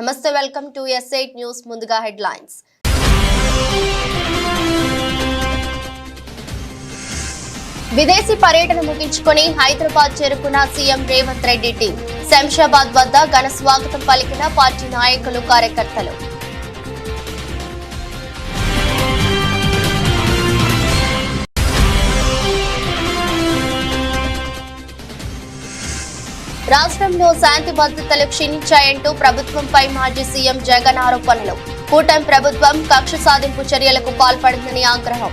నమస్తే, welcome to S8 news. ముందుగా headlines. విదేశీ పర్యటన ముగించుకొని హైదరాబాద్ చేరుకున్న సీఎం రేవంత్ రెడ్డి టీం. శంషాబాద్ వద్ద ఘన స్వాగతం పలికిన పార్టీ నాయకులు, కార్యకర్తలు. రాష్ట్రంలో శాంతి భద్రతలు క్షీణించాయంటూ ప్రభుత్వంపై మాజీ సీఎం జగన్ ఆరోపణలు. కూటమి ప్రభుత్వం కక్ష సాధింపు చర్యలకు పాల్పడిందని ఆగ్రహం.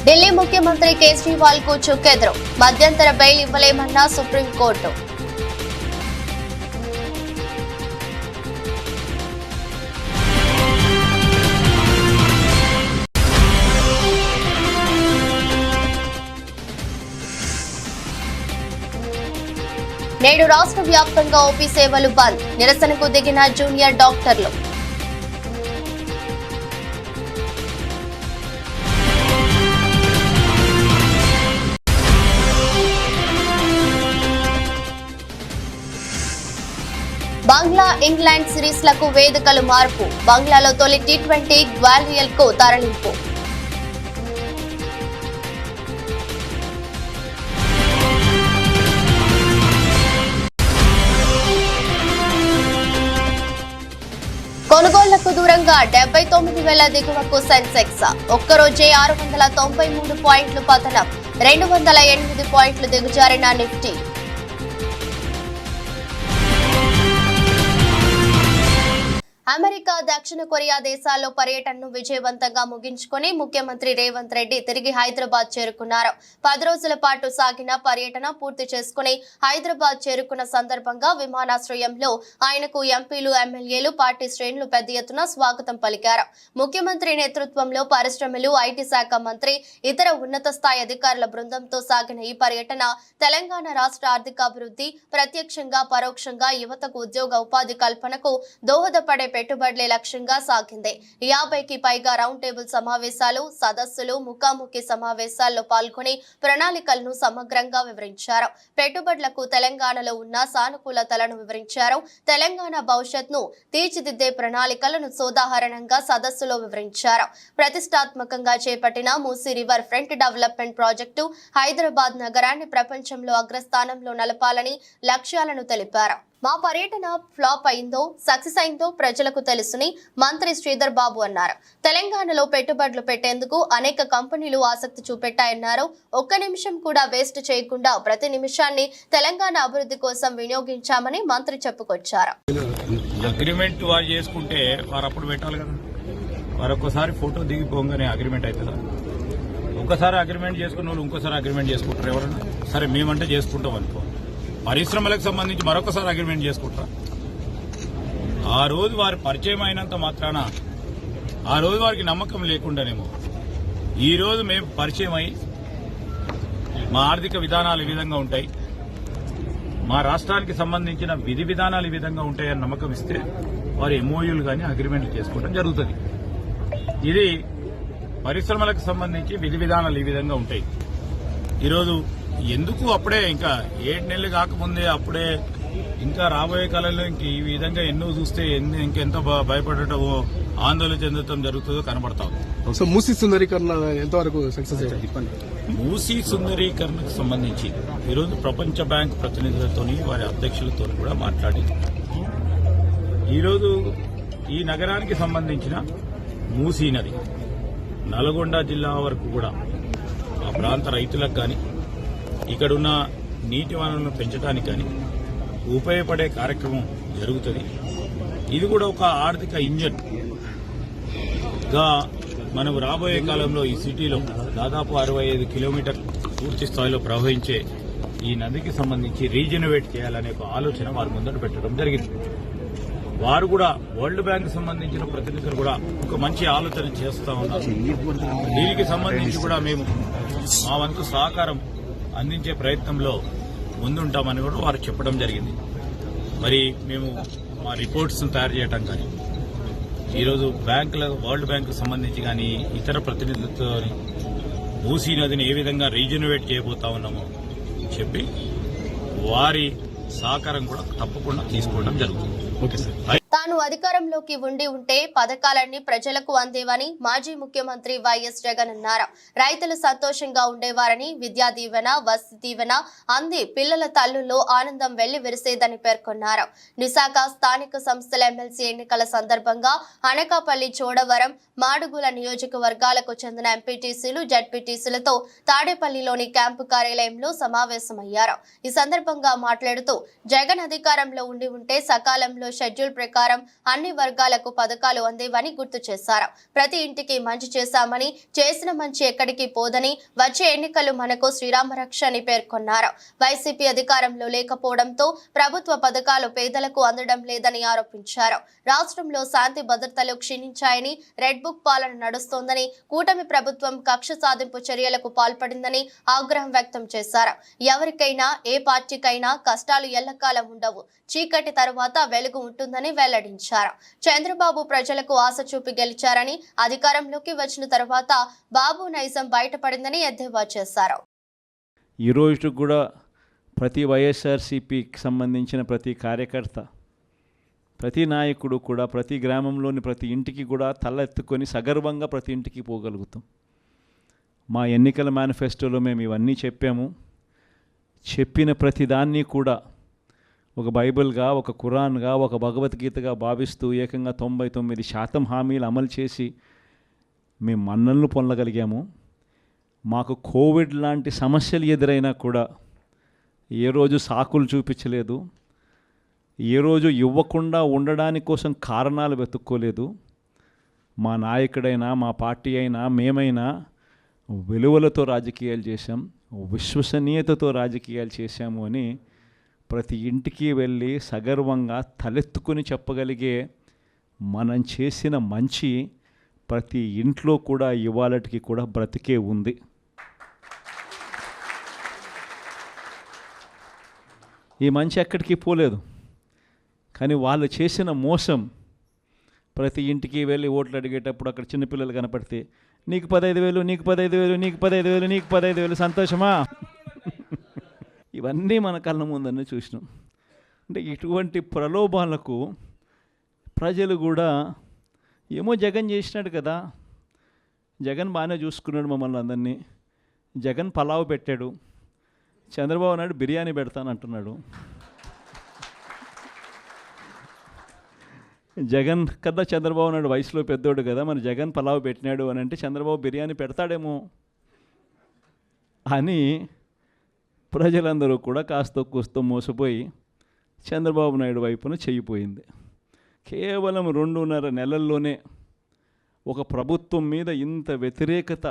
ఢిల్లీ ముఖ్యమంత్రి కేజ్రీవాల్ కు చుక్కెదురు. మధ్యంతర బెయిల్ ఇవ్వలేమన్న సుప్రీంకోర్టు. నేడు రాష్ట్ర వ్యాప్తంగా ఓపీ సేవలు బంద్. నిరసనకు దిగిన జూనియర్ డాక్టర్లు. బంగ్లా ఇంగ్లాండ్ సిరీస్లకు వేదికలు మార్పు. బంగ్లాలో తొలి T20 గ్వాలియర్ కు తరలింపు. కొనుగోళ్లకు దూరంగా 79,000 దిగువకు సెన్సెక్స్. ఒక్కరోజే 693 పాయింట్లు పతనం. 208 పాయింట్లు దిగజారిన నిఫ్టీ. అమెరికా, దక్షిణ కొరియా దేశాల్లో పర్యటనను విజయవంతంగా ముగించుకొని ముఖ్యమంత్రి రేవంత్ రెడ్డి తిరిగి హైదరాబాద్ చేరుకున్నారు. 10 రోజుల పాటు సాగిన పర్యటన పూర్తి చేసుకుని హైదరాబాద్ చేరుకున్న సందర్భంగా విమానాశ్రయంలో ఆయనకు ఎంపీలు, ఎమ్మెల్యేలు, పార్టీ శ్రేణులు పెద్ద ఎత్తున స్వాగతం పలికారు. ముఖ్యమంత్రి నేతృత్వంలో పరిశ్రమలు, ఐటీ శాఖ మంత్రి, ఇతర ఉన్నత స్థాయి అధికారుల బృందంతో సాగిన ఈ పర్యటన తెలంగాణ రాష్ట్ర ఆర్థికాభివృద్ధి, ప్రత్యక్షంగా పరోక్షంగా యువతకు ఉద్యోగ ఉపాధి కల్పనకు దోహదపడే పెట్టుబడులే లక్ష్యంగా సాగింది. 50కి పైగా రౌండ్ టేబుల్ సమావేశాలు, సదస్సులు, ముఖాముఖి సమావేశాల్లో పాల్గొని ప్రణాళికలను సమగ్రంగా వివరించారు. పెట్టుబడులకు తెలంగాణలో ఉన్న సానుకూలతలను వివరించారు. తెలంగాణ భవిష్యత్ను తీర్చిదిద్దే ప్రణాళికలను సోదాహరణంగా సదస్సులో వివరించారు. ప్రతిష్టాత్మకంగా చేపట్టిన Musi river front development project Hyderabad నగరాన్ని ప్రపంచంలో అగ్రస్థానంలో నలపాలని లక్ష్యాలను తెలిపారు. మా పర్యటన ఫ్లాప్ అయిందో సక్సెస్ అయిందో ప్రజలకు తెలుసుని మంత్రి శ్రీధర్ బాబు అన్నారు. తెలంగాణలో పెట్టుబడులు పెట్టేందుకు అనేక కంపెనీలు ఆసక్తి చూపెట్టాయన్నారు. ఒక్క నిమిషం కూడా వేస్ట్ చేయకుండా ప్రతి నిమిషాన్ని తెలంగాణ అభివృద్ధి కోసం వినియోగించామని మంత్రి చెప్పుకొచ్చారు. అగ్రిమెంట్ వారు చేసుకుంటే వారు అప్పుడు పెట్టాలి కదా, వారు ఒక్కసారి ఫోటో దిగిపోగానే అగ్రిమెంట్ అవుతుందా? ఒక్కసారి అగ్రిమెంట్ చేసుకున్న వాళ్ళు ఇంకోసారి అగ్రిమెంట్ చేసుకుంటారు ఎవరన్నా? సరే మేమంటే చేసుకుంటాం అనుకో, పరిశ్రమలకు సంబంధించి మరొకసారి అగ్రిమెంట్ చేసుకుంటారా? ఆ రోజు వారి పరిచయం అయినంత మాత్రాన ఆ రోజు వారికి నమ్మకం లేకుండానేమో ఈ రోజు మేము పరిచయం అయి మా ఆర్థిక విధానాలు ఈ విధంగా ఉంటాయి, మా రాష్ట్రానికి సంబంధించిన విధి విధానాలు ఈ విధంగా ఉంటాయని నమ్మకం ఇస్తే వారు ఎంఓయూలు కానీ అగ్రిమెంట్లు చేసుకోవడం జరుగుతుంది. ఇది పరిశ్రమలకు సంబంధించి విధి విధానాలు ఈ విధంగా ఉంటాయి. ఈరోజు ఎందుకు అప్పుడే ఇంకా 7 నెలలు కాకముందే అప్పుడే ఇంకా రాబోయే కాలంలో ఇంక ఈ విధంగా ఎన్నో చూస్తే ఇంకెంత భయపడటమో ఆందోళన చెందడం జరుగుతుందో కనబడతాం. మూసీ సుందరీకరణ ఎంతవరకు సక్సెస్ అయ్యింది? మూసీ సుందరీకరణకు సంబంధించి ఈరోజు ప్రపంచ బ్యాంక్ ప్రతినిధులతో, వారి అధ్యక్షులతో కూడా మాట్లాడి ఈరోజు ఈ నగరానికి సంబంధించిన మూసీ నది నల్గొండ జిల్లా వరకు కూడా ఆ ప్రాంత రైతులకు కానీ ఇక్కడున్న నీటి వనరులను పెంచడానికి కానీ ఉపయోగపడే కార్యక్రమం జరుగుతుంది. ఇది కూడా ఒక ఆర్థిక ఇంజన్ గా మనం రాబోయే కాలంలో ఈ సిటీలో దాదాపు 65 కిలోమీటర్లు పూర్తి స్థాయిలో ప్రవహించే ఈ నదికి సంబంధించి రీజనరేట్ చేయాలనే ఒక ఆలోచన వారి ముందర పెట్టడం జరిగింది. వారు కూడా వరల్డ్ బ్యాంక్ సంబంధించిన ప్రతినిధులు కూడా ఒక మంచి ఆలోచన చేస్తా ఉన్నారు. దీనికి సంబంధించి కూడా మేము మా వంతు సహకారం అందించే ప్రయత్నంలో ముందుంటామని కూడా వారు చెప్పడం జరిగింది. మరి మేము మా రిపోర్ట్స్ తయారు చేయడం కానీ ఈరోజు వరల్డ్ బ్యాంకు సంబంధించి కానీ ఇతర ప్రతినిధులతో మూసీ నదిని ఏ విధంగా రీజనరేట్ చేయబోతా ఉన్నామో చెప్పి వారి సహకారం కూడా తప్పకుండా తీసుకోవడం జరుగుతుంది. Okay sir. తాను అధికారంలోకి ఉంటే పథకాలన్నీ ప్రజలకు అందేవని మాజీ ముఖ్యమంత్రి వైఎస్ జగన్ అన్నారు. రైతులు సంతోషంగా ఉండేవారని, విద్యా దీవెన, వసతి దీవెన అంది పిల్లల తల్లుల్లో ఆనందం వెళ్లి విరిసేదని పేర్కొన్నారు. విశాఖ స్థానిక సంస్థల ఎమ్మెల్సీ ఎన్నికల సందర్భంగా అనకాపల్లి, చోడవరం, మాడుగుల నియోజకవర్గాలకు చెందిన ఎంపీటీసీలు, జడ్పీటీసీలతో తాడేపల్లిలోని క్యాంపు కార్యాలయంలో సమావేశమయ్యారు. ఈ సందర్భంగా మాట్లాడుతూ జగన్ అధికారంలో ఉంటే సకాలంలో షెడ్యూల్ ప్రకారం అన్ని వర్గాలకు పథకాలు అందేవని గుర్తు చేశారు. ప్రతి ఇంటికి మంచి చేశామని, చేసిన మంచి ఎక్కడికి పోదని, వచ్చే ఎన్నికలు మనకు శ్రీరామరక్ష అని పేర్కొన్నారు. వైసీపీ అధికారంలో లేకపోవడంతో ప్రభుత్వ పథకాలు పేదలకు అందడం లేదని ఆరోపించారు. రాష్ట్రంలో శాంతి భద్రతలు క్షీణించాయని, రెడ్ బుక్ పాలన నడుస్తోందని, కూటమి ప్రభుత్వం కక్ష సాధింపు చర్యలకు పాల్పడిందని ఆగ్రహం వ్యక్తం చేశారు. ఎవరికైనా ఏ పార్టీకైనా కష్టాలు ఎల్లకాలం ఉండవు, చీకటి తరువాత వెలుగు ఉంటుందని వెల్లడించారు. చంద్రబాబు ప్రజలకు ఆశ చూపి గెలిచారని, అధికారంలోకి వచ్చిన తర్వాత బాబు నైజం బయటపడిందని ఎద్దేవా చేశారు. ఈ రోజు కూడా ప్రతి వైఎస్ఆర్సీపీకి సంబంధించిన ప్రతి కార్యకర్త, ప్రతి నాయకుడు కూడా ప్రతి గ్రామంలోని ప్రతి ఇంటికి కూడా తలెత్తుకొని సగర్వంగా ప్రతి ఇంటికి పోగలుగుతాం. మా ఎన్నికల మేనిఫెస్టోలో మేము ఇవన్నీ చెప్పాము. చెప్పిన ప్రతిదాన్ని కూడా ఒక బైబిల్గా, ఒక ఖురాన్గా, ఒక భగవద్గీతగా భావిస్తూ ఏకంగా 99% హామీలు అమలు చేసి మేము మన్నలను పొందగలిగాము. మాకు కోవిడ్ లాంటి సమస్యలు ఎదురైనా కూడా ఏ రోజు సాకులు చూపించలేదు, ఏ రోజు ఇవ్వకుండా ఉండడాని కోసం కారణాలు వెతుక్కోలేదు. మా నాయకుడైనా, మా పార్టీ అయినా, మేమైనా విలువలతో రాజకీయాలు చేశాం, విశ్వసనీయతతో రాజకీయాలు చేశాము అని ప్రతి ఇంటికి వెళ్ళి సగర్వంగా తలెత్తుకొని చెప్పగలిగే మనం చేసిన మంచి ప్రతి ఇంట్లో కూడా ఇవాళటికి కూడా బ్రతికే ఉంది. ఈ మంచి ఎక్కడికి పోలేదు. కానీ వాళ్ళు చేసిన మోసం, ప్రతి ఇంటికి వెళ్ళి ఓట్లు అడిగేటప్పుడు అక్కడ చిన్నపిల్లలు కనపడితే నీకు 15,000, నీకు 15,000, నీకు 15,000, నీకు 15,000, సంతోషమా? ఇవన్నీ మన కళ్ళ ముందన్నీ చూసినాం. అంటే ఇటువంటి ప్రలోభాలకు ప్రజలు కూడా ఏమో జగన్ చేసినాడు కదా, జగన్ బాగానే చూసుకున్నాడు మమ్మల్ని అందరినీ, జగన్ పలావ్ పెట్టాడు, చంద్రబాబు నాయుడు బిర్యానీ పెడతానంటున్నాడు, జగన్ కదా చంద్రబాబు నాయుడు వయసులో పెద్దోడు కదా, మరి జగన్ పలావ్ పెట్టినాడు అని అంటే చంద్రబాబు బిర్యానీ పెడతాడేమో అని ప్రజలందరూ కూడా కాస్త కూస్తో మోసపోయి చంద్రబాబు నాయుడు వైపున చెయ్యిపోయింది. కేవలం 2.5 నెలల్లోనే ఒక ప్రభుత్వం మీద ఇంత వ్యతిరేకత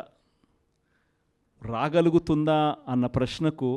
రాగలుగుతుందా అన్న ప్రశ్నకు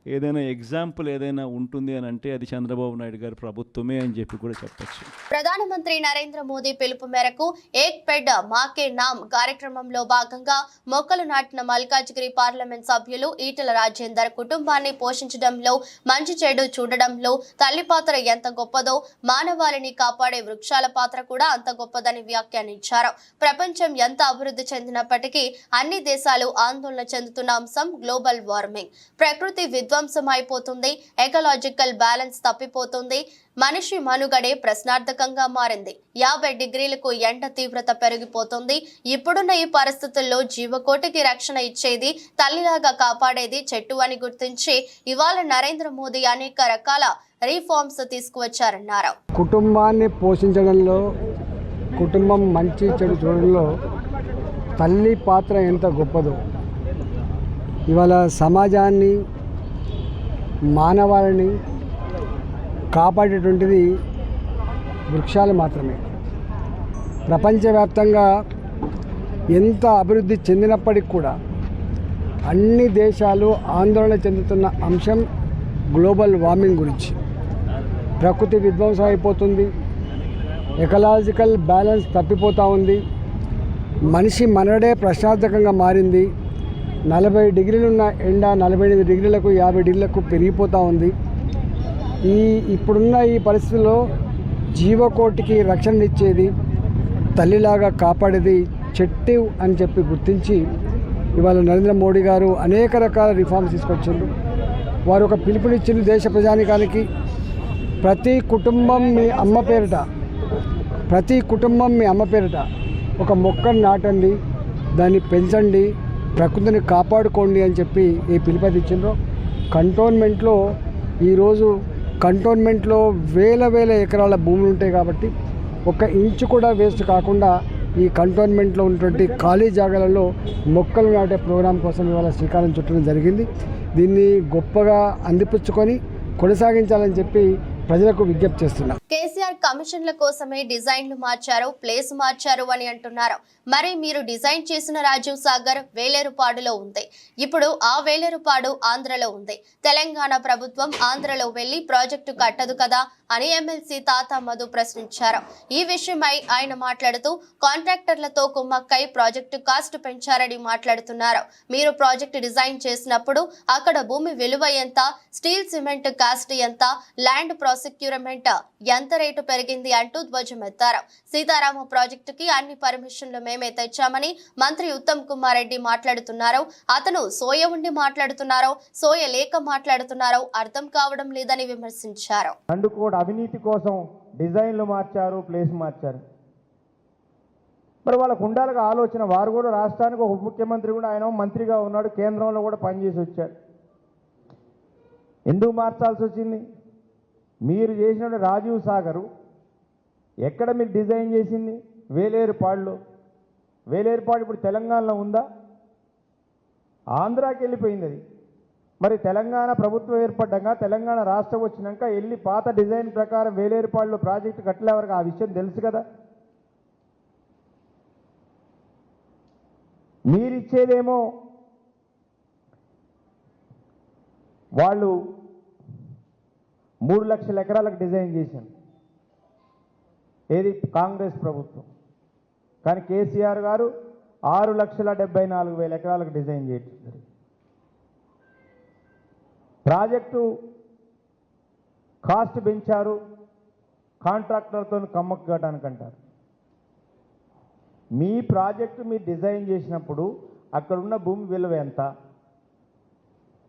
ఏదైనా ఎగ్జాంపుల్ ఏదైనా ఉంటుంది అని అంటే అది చంద్రబాబు నాయుడు గారి ప్రభుత్వమే అని చెప్పి కూడా చెప్పచ్చు. ప్రధానమంత్రి నరేంద్ర మోదీ పిలుపు మేరకు ఏక్ పెడ్ మాకే నామ్ కార్యక్రమంలో భాగంగా మొక్కలు నాటిన మల్కాజ్గిరి పార్లమెంట్ సభ్యులు ఈటెల రాజేందర్ కుటుంబాన్ని పోషించడంలో, మంచి చెడు చూడడంలో తల్లి పాత్ర ఎంత గొప్పదో, మానవాళిని కాపాడే వృక్షాల పాత్ర కూడా అంత గొప్పదని వ్యాఖ్యానించారు. ప్రపంచం ఎంత అభివృద్ధి చెందినప్పటికీ అన్ని దేశాలు ఆందోళన చెందుతున్న అంశం గ్లోబల్ వార్మింగ్. ప్రకృతి విధ్వంసం అయిపోతుంది, ఎకలాజికల్ బ్యాలెన్స్ తప్పిపోతుంది, మనిషి మనుగడే ప్రశ్నార్థకంగా మారింది. 50 డిగ్రీలకు ఎండ తీవ్రత పెరిగిపోతుంది. ఇప్పుడున్న ఈ పరిస్థితుల్లో జీవకోటికి రక్షణ ఇచ్చేది, తల్లిలాగా కాపాడేది చెట్టు అని గుర్తించి ఇవాళ నరేంద్ర మోదీ అనేక రకాల రీఫార్మ్స్ తీసుకువచ్చారన్నారు. కుటుంబాన్ని పోషించడంలో, కుటుంబం మంచి చెడు చూడడంలో తల్లి పాత్ర ఎంత గొప్పదో, ఇవాళ సమాజాన్ని, మానవాళిని కాపాడేటువంటిది వృక్షాలు మాత్రమే. ప్రపంచవ్యాప్తంగా ఎంత అభివృద్ధి చెందినప్పటికి కూడా అన్ని దేశాలు ఆందోళన చెందుతున్న అంశం గ్లోబల్ వార్మింగ్ గురించి. ప్రకృతి విధ్వంసం అయిపోతుంది, ఎకలాజికల్ బ్యాలెన్స్ తప్పిపోతూ ఉంది, మనిషి మనడే ప్రశ్నార్థకంగా మారింది. 40 డిగ్రీలున్న ఎండ 48 డిగ్రీలకు 50 డిగ్రీలకు పెరిగిపోతూ ఉంది. ఇప్పుడున్న ఈ పరిస్థితుల్లో జీవకోటికి రక్షణ ఇచ్చేది, తల్లిలాగా కాపాడేది చెట్టు అని చెప్పి గుర్తించి ఇవాళ నరేంద్ర మోడీ గారు అనేక రకాల రిఫార్మ్స్ తీసుకొచ్చిండ్రు. వారు ఒక పిలుపునిచ్చింది దేశ ప్రజానికానికి, ప్రతి కుటుంబం మీ అమ్మ పేరిట ఒక మొక్కను నాటండి, దాన్ని పెంచండి, ప్రకృతిని కాపాడుకోండి అని చెప్పి ఈ పిలుపు ఇచ్చిండ్రు. కంటోన్మెంట్లో వేల ఎకరాల భూములు ఉంటాయి కాబట్టి ఒక ఇంచు కూడా వేస్ట్ కాకుండా ఈ కంటోన్మెంట్లో ఉన్నటువంటి ఖాళీ జాగాలలో మొక్కలు నాటే ప్రోగ్రాం కోసం ఇవాళ శ్రీకారం చుట్టడం జరిగింది. దీన్ని గొప్పగా అందిపుచ్చుకొని కొనసాగించాలని చెప్పి ప్రజలకు విజ్ఞప్తి చేస్తున్నారు. కేసీఆర్ కమిషన్ల కోసమే డిజైన్లు మార్చారు, ప్లేస్ మార్చారు అని అంటున్నారు. మరి మీరు డిజైన్ చేసిన రాజీవ్ సాగర్ వేలేరుపాడులో ఉంది. ఇప్పుడు ఆ వేలేరుపాడు ఆంధ్రలో ఉంది. తెలంగాణ ప్రభుత్వం ఆంధ్రలో వెళ్లి ప్రాజెక్టు కట్టదు కదా అని ఎమ్మెల్సీ తాతా మధు ప్రశ్నించారు. ఈ విషయమై ఆయన మాట్లాడుతూ కాంట్రాక్టర్లతో కుమ్మక్కై ప్రాజెక్టు కాస్ట్ పెంచారని మాట్లాడుతున్నారు. మీరు ప్రాజెక్టు డిజైన్ చేసినప్పుడు అక్కడ భూమి విలువ ఎంత, స్టీల్ సిమెంట్ కాస్ట్ ఎంత, ల్యాండ్ ప్రాసిక్యూర్మెంట్ ఎంత రేటు పెరిగింది అంటూ ధ్వజమెత్తారు. సీతారామ ప్రాజెక్టుకి అన్ని పర్మిషన్లు మేమే తెచ్చామని మంత్రి ఉత్తమ్ కుమార్ రెడ్డి మాట్లాడుతున్నారు. అతను సోయ ఉండి మాట్లాడుతున్నారో సోయ లేక మాట్లాడుతున్నారో అర్థం కావడం లేదని విమర్శించారు. అవినీతి కోసం డిజైన్లు మార్చారు, ప్లేస్ మార్చారు. మరి వాళ్ళకు ఉండాలిగా ఆలోచన. వారు కూడా రాష్ట్రానికి ఒక ముఖ్యమంత్రి కూడా, ఆయన మంత్రిగా ఉన్నాడు, కేంద్రంలో కూడా పనిచేసి వచ్చాడు. ఎందుకు మార్చాల్సి వచ్చింది? మీరు చేసిన రాజీవ్ సాగరు ఎక్కడ మీరు డిజైన్ చేసింది? వేలేరుపాడులో. వేలేరుపాడు ఇప్పుడు తెలంగాణలో ఉందా? ఆంధ్రాకి వెళ్ళిపోయింది అది. మరి తెలంగాణ ప్రభుత్వం ఏర్పడ్డాక, తెలంగాణ రాష్ట్రం వచ్చినాక వెళ్ళి పాత డిజైన్ ప్రకారం వేలేరుపాడులో ప్రాజెక్టు కట్టలే వరకు ఆ విషయం తెలుసు కదా. మీరిచ్చేదేమో వాళ్ళు 3 లక్షల ఎకరాలకు డిజైన్ చేశాను, ఏది కాంగ్రెస్ ప్రభుత్వం. కానీ కేసీఆర్ గారు 6,74,000 ఎకరాలకు డిజైన్ చేయించారు. ప్రాజెక్టు కాస్ట్ పెంచారు, కాంట్రాక్టర్తో కమ్మక్కు కట్టడానికి అంటారు. మీ ప్రాజెక్టు మీరు డిజైన్ చేసినప్పుడు అక్కడున్న భూమి విలువ ఎంత,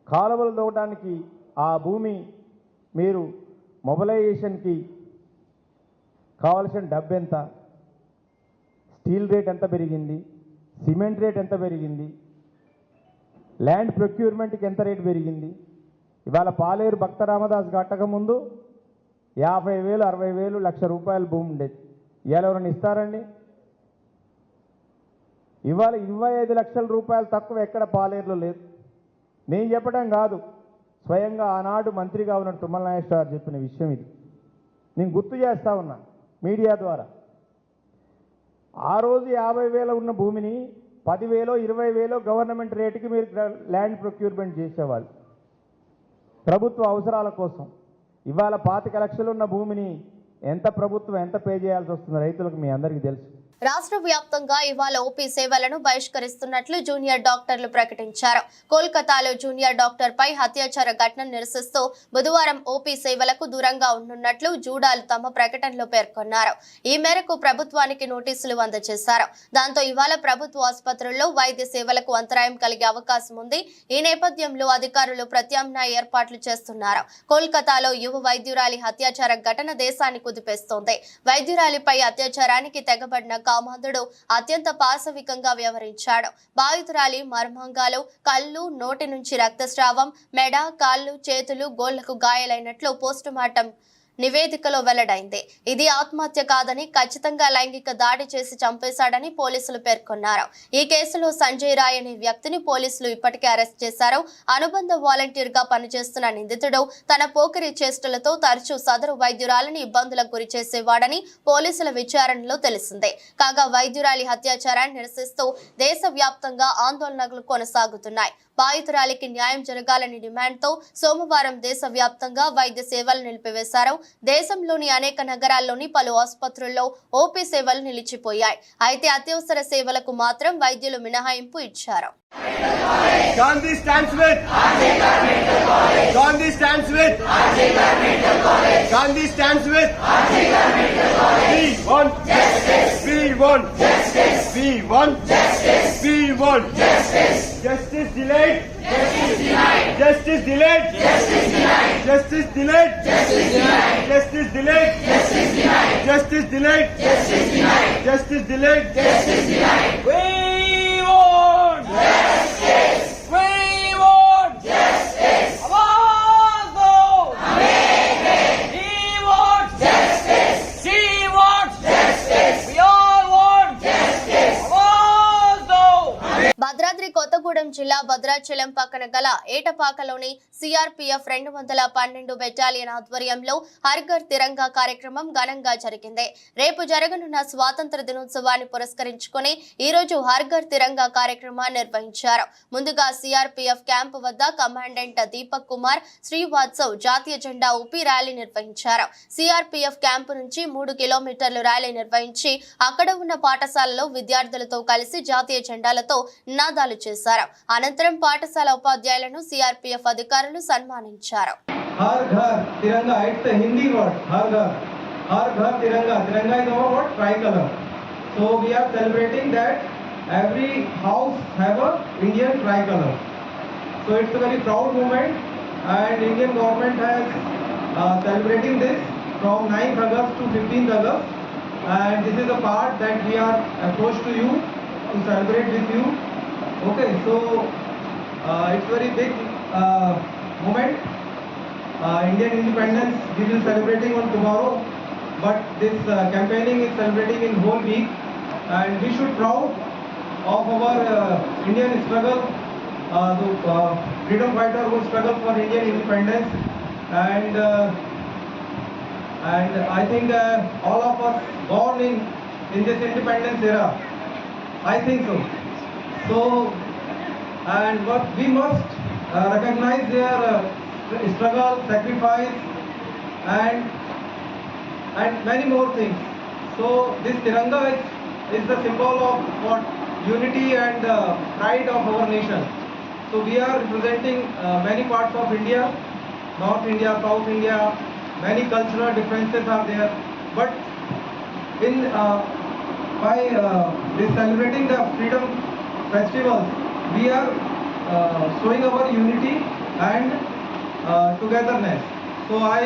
కాలువలు తవ్వడానికి ఆ భూమి మీరు మొబిలైజేషన్కి కావలసిన డబ్బు ఎంత, స్టీల్ రేట్ ఎంత పెరిగింది, సిమెంట్ రేట్ ఎంత పెరిగింది, ల్యాండ్ ప్రొక్యూర్మెంట్కి ఎంత రేటు పెరిగింది. ఇవాళ పాలేరు భక్త రామదాస్ కట్టకముందు 50,000, 60,000, ₹1,00,000 భూమి ఉండేది. ఇవాళ ఎవరైనా ఇస్తారండి? ఇవాళ 25 లక్షల రూపాయలు తక్కువ ఎక్కడ పాలేరులో లేదు. నేను చెప్పడం కాదు, స్వయంగా ఆనాడు మంత్రిగా ఉన్న తుమ్మల నాగేశ్వర గారు చెప్పిన విషయం ఇది. నేను గుర్తు చేస్తా ఉన్నా మీడియా ద్వారా. ఆ రోజు 50,000 ఉన్న భూమిని 10,000, 20,000 గవర్నమెంట్ రేటుకి మీరు ల్యాండ్ ప్రొక్యూర్మెంట్ చేసేవాళ్ళు ప్రభుత్వ అవసరాల కోసం. ఇవాళ 25 లక్షలు ఉన్న భూమిని ప్రభుత్వం ఎంత పే చేయాల్సి వస్తుందో రైతులకు మీ అందరికీ తెలుసు. రాష్ట్ర వ్యాప్తంగా ఇవాళ ఓపీ సేవలను బహిష్కరిస్తున్నట్లు జూనియర్ డాక్టర్లు ప్రకటించారు. కోల్కతాలో జూనియర్ డాక్టర్ పై అత్యాచార ఘటనను నిరసిస్తూ బుధవారం ఓపీ సేవలకు దూరంగా ఉండనున్నట్లు జూడాలు తమ ప్రకటనలో పేర్కొన్నారు. ఈ మేరకు ప్రభుత్వానికి నోటీసులు అందజేశారు. దాంతో ఇవాళ ప్రభుత్వ ఆసుపత్రుల్లో వైద్య సేవలకు అంతరాయం కలిగే అవకాశం ఉంది. ఈ నేపథ్యంలో అధికారులు ప్రత్యామ్నాయ ఏర్పాట్లు చేస్తున్నారు. కోల్కతాలో యువ వైద్యురాలి అత్యాచార ఘటన దేశాన్ని కుదిపేస్తోంది. వైద్యురాలిపై అత్యాచారానికి తెగబడిన కామాంధుడు అత్యంత పాశవికంగా వ్యవహరించాడు. బాధితురాలి మర్మాంగాలు, కళ్ళు, నోటి నుంచి రక్తస్రావం, మెడ, కాళ్ళు, చేతులు, గోళ్లకు గాయాలైనట్లు పోస్టుమార్టం నివేదికలో వెల్లడైంది. ఇది ఆత్మహత్య కాదని, ఖచ్చితంగా లైంగిక దాడి చేసి చంపేశాడని పోలీసులు పేర్కొన్నారు. ఈ కేసులో సంజయ్ రాయ్ అనే వ్యక్తిని పోలీసులు ఇప్పటికే అరెస్ట్ చేశారు. అనుబంధ వాలంటీర్ గా పనిచేస్తున్న నిందితుడు తన పోకిరి చేష్టలతో తరచూ సదరు వైద్యురాలని ఇబ్బందులకు గురి చేసేవాడని పోలీసుల విచారణలో తెలిసిందే. కాగా వైద్యురాలి అత్యాచారాన్ని నిరసిస్తూ దేశవ్యాప్తంగా ఆందోళనలు కొనసాగుతున్నాయి. బాధితురాలికి న్యాయం జరగాలని డిమాండ్తో సోమవారం దేశవ్యాప్తంగా వైద్య సేవలు నిలిపివేశారు. దేశంలోని అనేక నగరాల్లోని పలు ఆసుపత్రుల్లో ఓపీ సేవలు నిలిచిపోయాయి. అయితే అత్యవసర సేవలకు మాత్రం వైద్యులు మినహాయింపు ఇచ్చారు. Gandhi stands with Gandhi stands with Gandhi stands with We want justice. We want justice. We want justice. We want justice. Justice delayed. Justice denied. Justice delayed. Justice denied. Justice delayed. Justice denied. Justice delayed. Justice denied. Justice delayed. Justice denied. Justice delayed. Justice denied. We want justice. We want justice. Awaaz He wants justice. She wants justice. We all want justice. Awaaz Bhadradri Kothagudem జిల్లా భద్రాచలం పక్కన గల ఏటపాకలోని CRPF 212 battalion ఆధ్వర్యంలో హర్ ఘర్ తిరంగా కార్యక్రమం ఘనంగా జరిగింది. రేపు జరగనున్న స్వాతంత్ర దినోత్సవాన్ని పురస్కరించుకుని ఈ రోజు హర్ ఘర్ తిరంగా కార్యక్రమాన్ని నిర్వహించారు. ముందుగా సిఆర్పీఎఫ్ క్యాంపు వద్ద కమాండెంట్ దీపక్ కుమార్ శ్రీవాత్సవ్ జాతీయ జెండా ఊపి ర్యాలీ నిర్వహించారు. సిఆర్పీఎఫ్ క్యాంపు నుంచి 3 కిలోమీటర్లు ర్యాలీ నిర్వహించి అక్కడ ఉన్న పాఠశాలలో విద్యార్థులతో కలిసి జాతీయ జెండాలతో నినాదాలు చేశారు. అనంతరం పాఠశాల ఉపాధ్యాయులను సిఆర్పీఎఫ్ అధికారులు సన్మానించారు. हर घर तिरंगा, it's a Hindi word. हर घर तिरंगा. Tiranga is our what? Tricolor. So we are celebrating that every house have a Indian tricolor. So it's a very proud moment, and Indian government has celebrating this from 9th August to 15th August, and this is a part that we are approached to you to celebrate with you. Okay, so it's very big moment. Indian independence we will celebrating on tomorrow, but this campaigning is celebrating in whole week, and we should proud of our Indian struggle, the freedom fighter who struggled for Indian independence, and I think all of us born in this independence era, I think so. So, and what we must recognize their struggle, sacrifice, and many more things. So this Tiranga is the symbol of what unity and pride of our nation. So we are representing many parts of India, North India, South India. Many cultural differences are there, but in by this celebrating the freedom festivals, we are showing our unity and togetherness. So I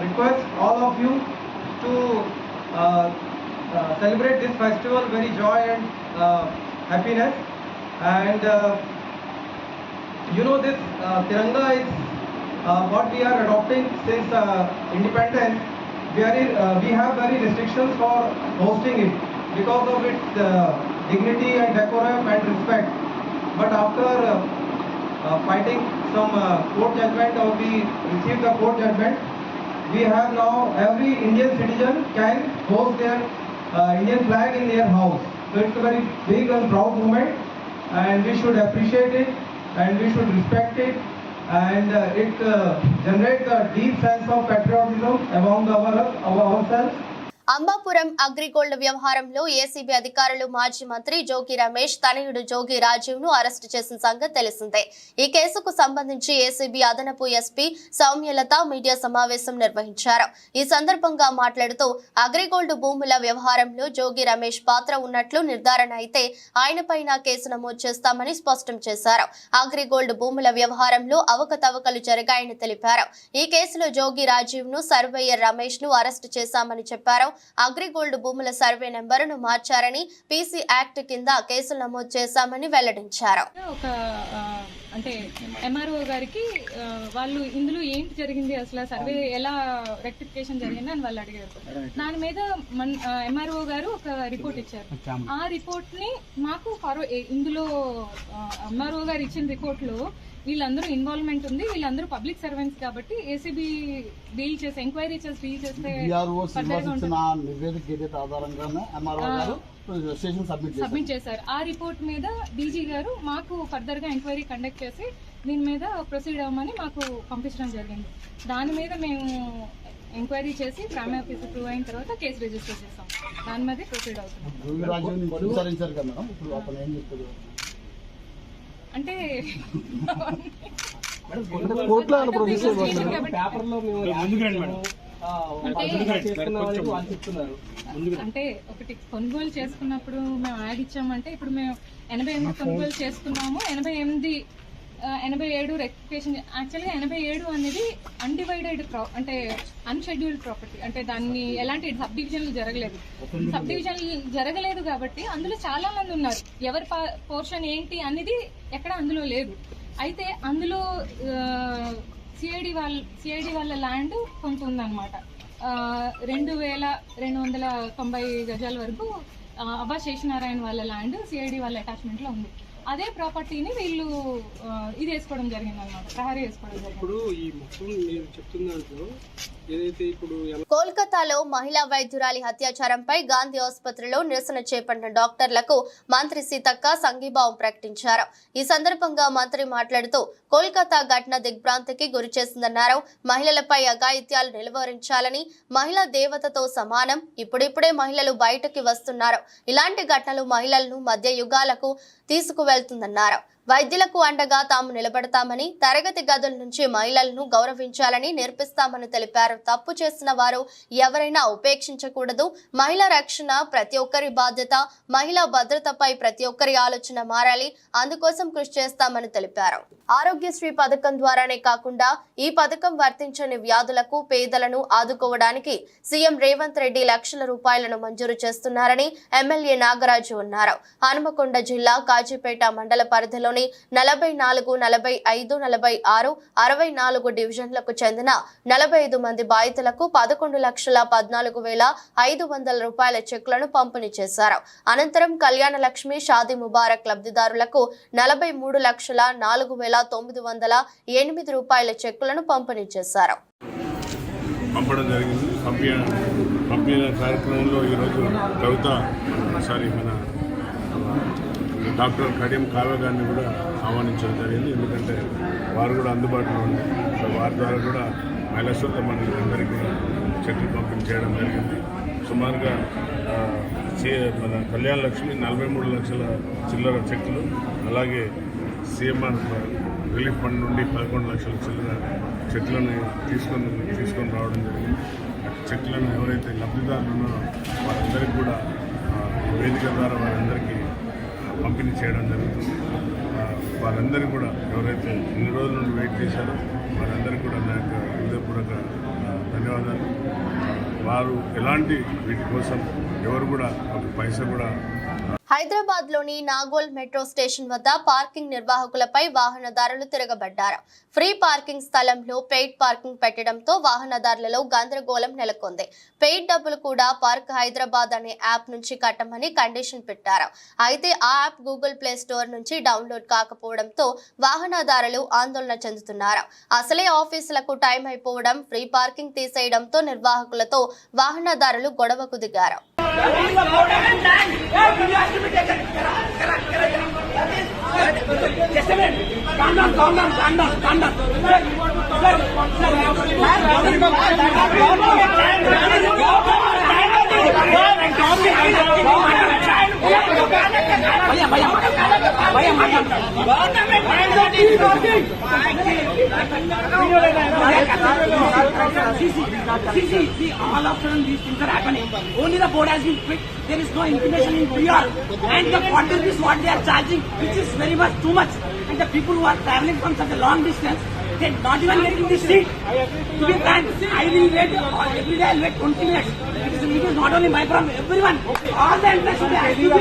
request all of you to celebrate this festival very joy and happiness. And you know, this Tiranga is what we are adopting since independence. We have very restrictions for hosting it because of its dignity and decorum and respect. But after fighting some court judgment, or we received the court judgment, we have now every Indian citizen can host their Indian flag in their house. So it's a very big and proud moment, and we should appreciate it, and we should respect it, and it generates a deep sense of patriotism among ourselves. Ambapuram AgriGold వ్యవహారంలో ACB అధికారులు మాజీ మంత్రి జోగి రమేష్ తనయుడు జోగి రాజీవ్ ను arrest చేసిన సంగతి తెలిసిందే. ఈ కేసుకు సంబంధించి ఏసీబీ అదనపు ఎస్పీ సౌమ్యలత మీడియా సమావేశం నిర్వహించారు. ఈ సందర్భంగా మాట్లాడుతూ అగ్రిగోల్డ్ భూముల వ్యవహారంలో జోగి రమేష్ పాత్ర ఉన్నట్లు నిర్ధారణ అయితే ఆయనపైన కేసు నమోదు చేస్తామని స్పష్టం చేశారు. అగ్రిగోల్డ్ భూముల వ్యవహారంలో అవకతవకలు జరిగాయని తెలిపారు. ఈ కేసులో జోగి రాజీవ్ ను సర్వేయర్ రమేష్ ను అరెస్టు చేశామని చెప్పారు. అగ్రిగోల్డ్ భూముల సర్వే నెంబరును మార్చారని, పీసీ యాక్ట్ కింద కేసులు నమోదు చేశామని వెల్లడించారు. అంటే ఎంఆర్ఓ గారికి వాళ్ళు ఇందులో ఏంటి జరిగింది, అసలు సర్వే ఎలా రెక్టిఫికేషన్ జరిగింది అని వాళ్ళు అడిగారు. దాని మీద ఎంఆర్ఓ గారు ఒక రిపోర్ట్ ఇచ్చారు. ఆ రిపోర్ట్ ని మాకు ఇందులో ఎంఆర్ఓ గారు ఇచ్చిన రిపోర్ట్ లో వీళ్ళందరూ ఇన్వాల్వ్మెంట్ ఉంది, వీళ్ళందరూ పబ్లిక్ సర్వెంట్స్ కాబట్టి ఏసీబీ డీల్ చేసి ఎంక్వైరీ చేసి డీల్ చేస్తే సబ్మిట్ చేశారు. ఆ రిపోర్ట్ మీద డీజీ గారు మాకు ఫర్దర్ గా ఎంక్వైరీ కండక్ట్ చేసి దీని మీద ప్రొసీడ్ అవ్వమని మాకు పంపించడం జరిగింది. దాని మీద మేము ఎంక్వైరీ చేసి క్రైమ్ ఆఫీసర్ ప్రూవ్ అయిన తర్వాత కేసు రిజిస్టర్ చేస్తాం. దాని మీద ప్రొసీడ్ అవుతున్నాం. అంటే అంటే ఒకటి కొనుగోలు చేసుకున్నప్పుడు మేము యాడ్ ఇచ్చామంటే ఇప్పుడు మేము 88 కొనుగోలు చేసుకున్నాము. 87 రెక్టిఫికేషన్. యాక్చువల్గా 87 అనేది అన్డివైడెడ్ అంటే అన్షెడ్యూల్డ్ ప్రాపర్టీ, అంటే దాన్ని ఎలాంటి సబ్ డివిజన్లు జరగలేదు. సబ్ డివిజన్లు జరగలేదు కాబట్టి అందులో చాలా మంది ఉన్నారు. ఎవరి పోర్షన్ ఏంటి అనేది ఎక్కడ అందులో లేదు. అయితే అందులో సిఐడి వాళ్ళ ల్యాండ్ కొంత ఉందన్నమాట. 2290 గజాల వరకు అబ్బా శేషనారాయణ వాళ్ళ ల్యాండ్ సిఐడి వాళ్ళ అటాచ్మెంట్ లో ఉంది. అదే ప్రాపర్టీని వీళ్ళు ఇది వేసుకోవడం జరిగింది అనమాట, ప్రహరీ వేసుకోవడం జరిగింది. ఇప్పుడు ఈ మొత్తం మీరు చెప్తున్నారు ఏదైతే ఇప్పుడు కోల్కతాలో మహిళా వైద్యురాలి అత్యాచారంపై గాంధీ ఆసుపత్రిలో నిరసన చేపట్టిన డాక్టర్లకు మంత్రి సీతక్క సంఘీభావం ప్రకటించారు. ఈ సందర్భంగా మంత్రి మాట్లాడుతూ కోల్కతా ఘటన దిగ్భ్రాంతికి గురి చేసిందన్నారు. మహిళలపై అఘాయిత్యాలు నిలువరించాలని, మహిళా దేవతతో సమానం, ఇప్పుడిప్పుడే మహిళలు బయటకి వస్తున్నారు. ఇలాంటి ఘటనలు మహిళలను మధ్య యుగాలకు తీసుకువెళ్తుందన్నారు. వైద్యులకు అండగా తాము నిలబడతామని, తరగతి గదుల నుంచి మహిళలను గౌరవించాలని నేర్పిస్తామని తెలిపారు. తప్పు చేసిన వారు ఎవరైనా ఉపేక్షించకూడదు. మహిళా రక్షణ ప్రతి ఒక్కరి బాధ్యత. మహిళా భద్రతపై ప్రతి ఒక్కరి ఆలోచన మారాలి. అందుకోసం కృషి చేస్తామని తెలిపారు. ఆరోగ్యశ్రీ పథకం ద్వారానే కాకుండా ఈ పథకం వర్తించని వ్యాధులకు పేదలను ఆదుకోవడానికి సీఎం రేవంత్ రెడ్డి లక్షల రూపాయలను మంజూరు చేస్తున్నారని ఎమ్మెల్యే నాగరాజు అన్నారు. హనుమకొండ జిల్లా కాజీపేట మండల పరిధిలో 44, 45, 46, 64 డివిజన్లకు చెందిన 45 మంది బాధితులకు 11,14,500 రూపాయల చెక్కులను పంపిణీ చేశారు. అనంతరం కళ్యాణ లక్ష్మి షాదీ ముబారక్ లబ్ధిదారులకు 43,04,908 రూపాయల చెక్కులను పంపిణీ చేశారు. పంపడం జరిగింది. పంపిన కార్యక్రమంలో ఈరోజు మన డాక్టర్ కడియం కావ్య గారిని కూడా ఆహ్వానించడం జరిగింది. ఎందుకంటే వారు కూడా అందుబాటులో ఉంది. సో వారి ద్వారా కూడా మహిళా సోదర మండలందరికీ కూడా చెక్కులు పంపిణీ చేయడం జరిగింది. సుమారుగా మన కళ్యాణ లక్ష్మి 43 లక్షల చిల్లర చెక్కులు, అలాగే సీఎంఆర్ రిలీఫ్ ఫండ్ నుండి 11 లక్షల చిల్లర చెక్కులను తీసుకొని రావడం జరిగింది. చెక్కులను ఎవరైతే లబ్ధిదారులు ఉన్నారో వారందరికీ కూడా వేదిక ద్వారా వారందరికీ పంపిణీ చేయడం జరుగుతుంది. వారందరికీ కూడా ఎవరైతే ఇన్ని రోజుల నుండి వెయిట్ చేశారో వారందరికీ కూడా నా యొక్క హృదయపూర్వక ధన్యవాదాలు. వారు ఎలాంటి వీటి కోసం ఎవరు కూడా ఒక పైసా కూడా. హైదరాబాద్ లోని నాగోల్ మెట్రో స్టేషన్ వద్ద పార్కింగ్ నిర్వాహకులపై వాహనదారులు తిరగబడ్డారు. ఫ్రీ పార్కింగ్ స్థలంలో పెయిడ్ పార్కింగ్ పెట్టడంతో వాహనదారులలో గందరగోళం నెలకొంది. పెయిడ్ డబ్బులు కూడా పార్క్ హైదరాబాద్ అనే యాప్ నుంచి కట్టమని కండిషన్ పెట్టారు. అయితే ఆ యాప్ గూగుల్ ప్లే స్టోర్ నుంచి డౌన్లోడ్ కాకపోవడంతో వాహనదారులు ఆందోళన చెందుతున్నారు. అసలే ఆఫీసులకు టైం అయిపోవడం, ఫ్రీ పార్కింగ్ తీసేయడంతో నిర్వాహకులతో వాహనదారులు గొడవకు దిగారు. See, all of a sudden these things are happening. Only the board has been picked. There is no information in PR. And the quantity is what they are charging, which is very much too much. And the people who are traveling from such a long distance, they are not even getting the seat. To be frank, I will wait, every day I will wait 20 minutes. It is not only my problem, everyone. All the entrance should be active.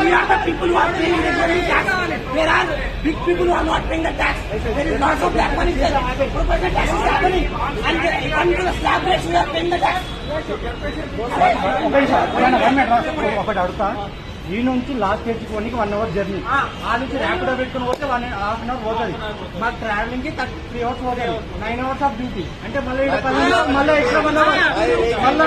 We are the people who are paying the tax. There are big people who are not paying the tax. There is lots of black money there. Proportion tax is happening. And even to the slab rates, we are paying the tax. ఒకటి అడుగుతా, ఈ నుంచి last తెచ్చుకోనికి 1 hour journey, ఆ నుంచి ర్యాపిడో పెట్టుకుని పోతే 1.5 hour పోతుంది. మాకు ట్రావెలింగ్ కి 3 అవర్స్ పోతుంది. 9 అవర్స్ ఆఫ్ డ్యూటీ అంటే మళ్ళీ మళ్ళీ ఎక్స్ట్రా 1 అవర్ మళ్ళీ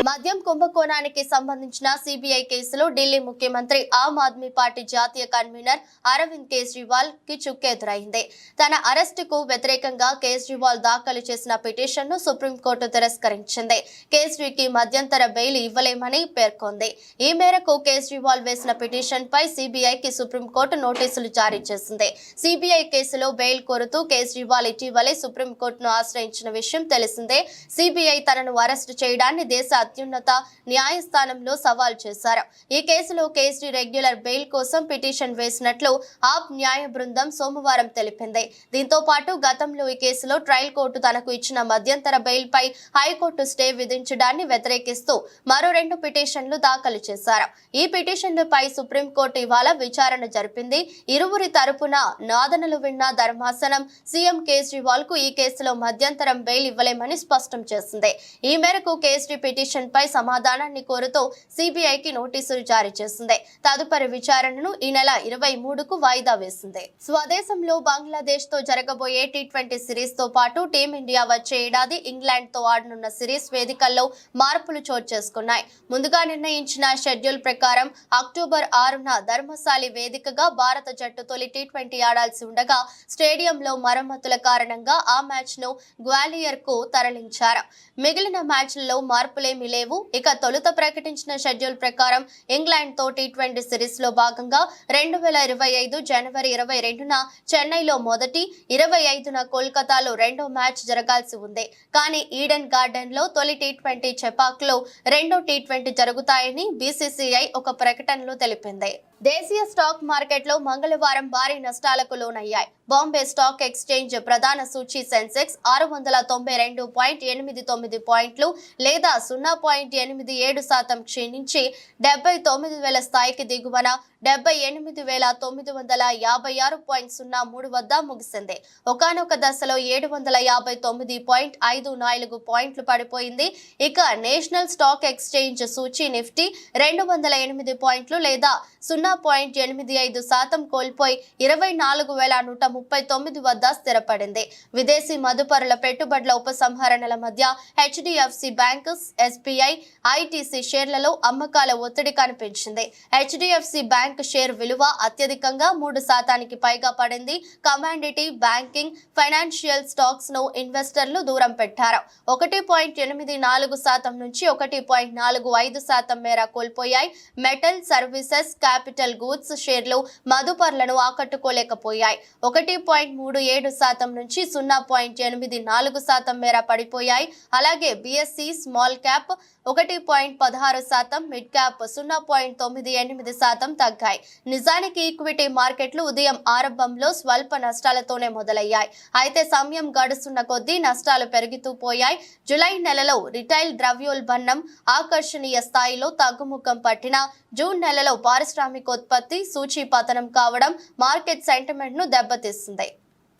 మద్యం కుంభకోణానికి సంబంధించిన సిబిఐ కేసులో ఢిల్లీ ముఖ్యమంత్రి ఆమ్ ఆద్మీ పార్టీ జాతీయ కన్వీనర్ అరవింద్ కేజ్రీవాల్ కి చుక్కెదురైంది. తన అరెస్టుకు వ్యతిరేకంగా కేజ్రీవాల్ దాఖలు చేసిన పిటిషన్ను సుప్రీంకోర్టు తిరస్కరించింది. కేజ్రీకి మధ్యంతర బెయిల్ ఇవ్వలేమని పేర్కొంది. ఈ మేరకు కేజ్రీవాల్ వేసిన పిటిషన్ పై సిబిఐకి సుప్రీంకోర్టు నోటీసులు జారీ చేసింది. సిబిఐ కేసులో బెయిల్ కోరుతూ కేజ్రీవాల్ ఇటీవలే సుప్రీంకోర్టును ఆశ్రయించిన విషయం తెలిసిందే. సిబిఐ తనను అరెస్టు చేయడాన్ని దేశ అత్యున్నత న్యాయస్థానంలో సవాల్ చేశారు. ఈ కేసులో కేజ్రీ రెగ్యులర్ బెయిల్ కోసం పిటిషన్ వేసినట్లు ఆప్ న్యాయ బృందం సోమవారం తెలిపింది. దీంతో పాటు గతంలో ఈ కేసులో ట్రయల్ కోర్టు తనకు ఇచ్చిన మధ్యంతర బెయిల్ పై హైకోర్టు స్టే విధించడాన్ని వ్యతిరేకిస్తూ మరో 2 పిటిషన్లు దాఖలు చేశారు. ఈ పిటిషన్లపై సుప్రీంకోర్టు ఇవాళ విచారణ జరిపింది. ఇరువురి తరపున వాదనలు విన్న ధర్మాసనం సీఎం కేజ్రీవాల్ కు ఈ కేసులో మధ్యంతరం బెయిల్ ఇవ్వలేమని స్పష్టం చేసింది. ఈ మేరకు కేజ్రీ పిటిషన్ పై సమాధానాన్ని కోరుతూ సిబిఐకి నోటీసులు జారీ చేసింది. తదుపరి విచారణను ఈ నెల 23కు వాయిదా వేసింది. స్వదేశంలో బంగ్లాదేశ్ తో జరగబోయే టీ20 సిరీస్ తో పాటు టీమిండియా వచ్చే ఏడాది ఇంగ్లాండ్ తో ఆడనున్న సిరీస్ వేదికల్లో మార్పులు చోటు చేసుకున్నాయి. ముందుగా నిర్ణయించిన షెడ్యూల్ ప్రకారం అక్టోబర్ 6న ధర్మశాలి వేదికగా భారత జట్టు తొలి టీ20 ఆడాల్సి ఉండగా స్టేడియంలో మరమ్మతుల కారణంగా ఆ మ్యాచ్ ను గ్వాలియర్ కు తరలించారు. మిగిలిన మ్యాచ్లలో మార్పులేమీ లేవు. ఇక తొలుత ప్రకటించిన షెడ్యూల్ ప్రకారం ఇంగ్లాండ్ తో టీ20 సిరీస్ లో భాగంగా 2025 జనవరి 22న చెన్నైలో మొదటి, 25న కోల్కతాలో రెండో మ్యాచ్ జరగాల్సి ఉంది. కానీ ఈడెన్ గార్డెన్ లో తొలి టీ20 చెపాక్ లో రెండో టీ20 జరుగుతాయని బీసీసీఐ ఒక ప్రకటనలో తెలిపింది. దేశీయ స్టాక్ మార్కెట్లో మంగళవారం భారీ నష్టాలకు లోనయ్యాయి. బాంబే స్టాక్ ఎక్స్చేంజ్ ప్రధాన సూచీ సెన్సెక్స్ 612.89 పాయింట్లు లేదా 0.87% క్షీణించి 79,000 స్థాయికి దిగువన 78,956.03 వద్ద ముగిసింది. ఒకానొక దశలో 759.54 పాయింట్లు పడిపోయింది. ఇక నేషనల్ స్టాక్ ఎక్స్చేంజ్ సూచీ నిఫ్టీ 208 పాయింట్లు లేదా 0.85% కోల్పోయి 24,139 వద్ద స్థిరపడింది. విదేశీ మదుపరుల పెట్టుబడుల ఉపసంహరణల మధ్య హెచ్డిఎఫ్సి బ్యాంక్, ఎస్బీఐ, ఐటీసీ షేర్లలో అమ్మకాల ఒత్తిడి కనిపించింది. హెచ్డిఎఫ్సి బ్యాంక్ షేర్ విలువ అత్యధికంగా 3% పైగా పడింది. కమాండిటీ, బ్యాంకింగ్, ఫైనాన్షియల్ స్టాక్స్ ను ఇన్వెస్టర్లు దూరం పెట్టారు. 1.84% నుంచి 1.45% మేర కోల్పోయాయి. మెటల్, సర్వీసెస్, క్యాపిటల్ గూడ్స్ షేర్లు మదుపర్లను ఆకట్టుకోలేకపోయాయి. 1.37% నుంచి 0.84% మేర పడిపోయాయి. అలాగే BSc small cap 1.16%, mid cap 0.98% తగ్గాయి. నిజానికి ఈక్విటీ మార్కెట్లు ఉదయం ఆరంభంలో స్వల్ప నష్టాలతోనే మొదలయ్యాయి. అయితే సమయం గడుస్తున్న కొద్దీ నష్టాలు పెరుగుతూ పోయాయి. జూలై నెలలో రిటైల్ ద్రవ్యోల్బణం ఆకర్షణీయ స్థాయిలో తగ్గుముఖం పట్టిన జూన్ నెలలో పారిశ్రామికోత్పత్తి సూచీ పతనం కావడం మార్కెట్ సెంటిమెంట్ ను దెబ్బతీస్తుంది.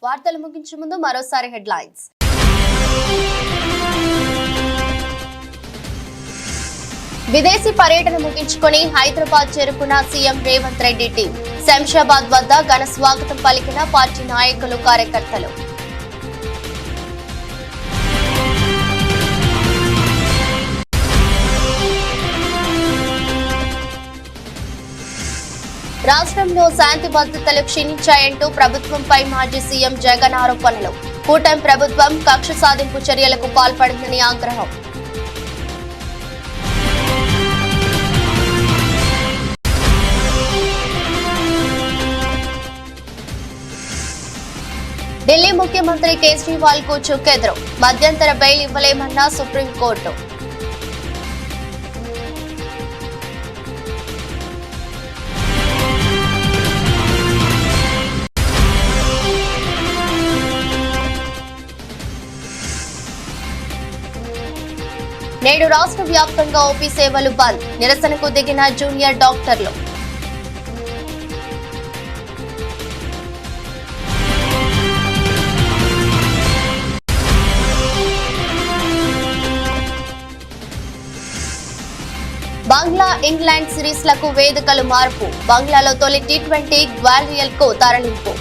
వార్తలు ముగించే ముందు మరోసారి హెడ్లైన్స్. విదేశీ పర్యటన ముగించుకొని హైదరాబాద్ చేరుకున్న సీఎం రేవంత్ రెడ్డి టీం. శంషాబాద్ వద్ద ఘన స్వాగతం పలికిన పార్టీ నాయకులు, కార్యకర్తలు. రాష్ట్రంలో శాంతి భద్రతలు క్షీణించాయంటూ ప్రభుత్వంపై మాజీ సీఎం జగన్ ఆరోపణలు. కూటమి ప్రభుత్వం కక్ష సాధింపు చర్యలకు పాల్పడిందని ఆగ్రహం. ఢిల్లీ ముఖ్యమంత్రి కేజ్రీవాల్ కు చుక్కెదురు. మధ్యంతర బెయిల్ ఇవ్వలేమన్న సుప్రీంకోర్టు. నేడు రాష్ట్ర వ్యాప్తంగా ఓపీ సేవలు బంద్. నిరసనకు దిగిన జూనియర్ డాక్టర్లు. బంగ్లా ఇంగ్లాండ్ సిరీస్లకు వేదికలు మార్పు. బంగ్లాలో తొలి టీ20 గ్వాలియర్ కు తరలింపు.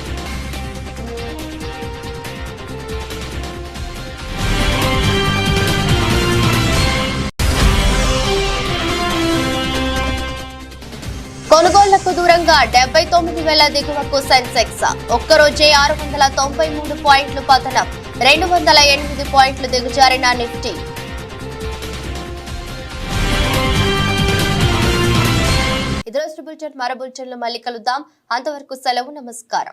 వందలకు దూరంగా 79,000 దిగువకు సెన్సెక్స్. ఒక్కరోజే 693 పాయింట్లు పతనం, 208 పాయింట్లు దిగజారిన నిఫ్టీ. ఇది రోజు బులెటిన్. మరో బులెటిన్లో మళ్ళీ కలుద్దాం. అంతవరకు సెలవు. నమస్కారం.